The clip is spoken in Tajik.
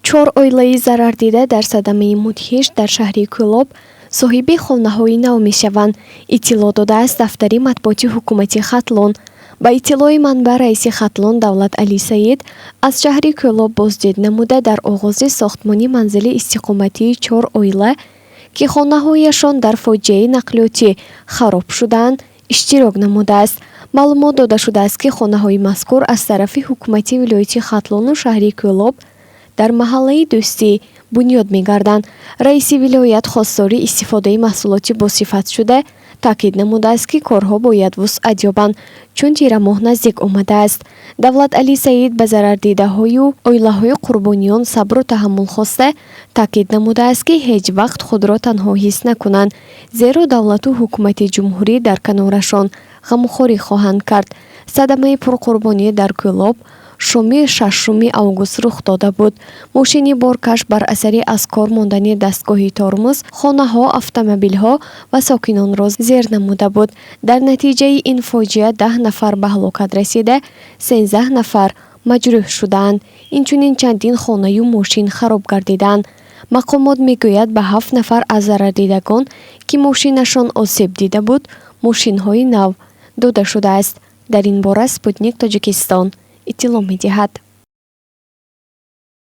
4 оилаи зарардида дар садамаи мудҳиш дар шаҳри Кӯлоб соҳиби хонаҳои нав мешаванд, иттилоъ додааст дафтари матбуоти ҳукумати Хатлон. Ба иттилои манбаъ, раиси Хатлон Давлат Али Саид аз шаҳри Кӯлоб боздид намуда, дар оғози сохтмони манзили истиқоматии 4 оила, ки хонаҳояшон дар фоҷиаи нақлиётӣ хароб шуданд, иштирок намудааст. Маълумот дода шудааст, ки хонаҳои мазкур аз тарафи ҳукумати вилояти Хатлону шаҳри Кӯлоб дар маҳаллаи Дӯстӣ бунёд мегарданд. Раиси вилоят хостори истифодаи маҳсулоти босифатшуда таъкид намудааст, ки корҳо бояд вусъат ёбанд, чун тирамоҳ наздик омадааст. Давлат Али Саид ба зарардидаҳою оилаҳои қурбониён сабру таҳаммул хоста таъкид намудааст, ки ҳеҷ вақт худро танҳо ҳис накунанд, зеро давлату ҳукумати ҷумҳурӣ дар канорашон ғамхорӣ хоҳанд кард. Садамаи пурқурбонӣ дар Кӯлоб шоми 6 август рух дода буд. Мошини боркаш бар асари аз кор мондани дастгоҳи тормоз хонаҳо, автомобилҳо ва сокинонро зер намуда буд. Дар натиҷаи ин фоҷиа 10 нафар ба ҳалокат расида, 13 нафар маҷрӯҳ шуданд. Инчунин чандин хонаю мошин хароб гардиданд. Мақомот мегӯяд ба 7 нафар аз зарардидагон, ки мошинашон осеб дида буд, мошинҳои нав дода шудааст. Дар ин бора Спутник Тоҷикистон иттилоъ медиҳад.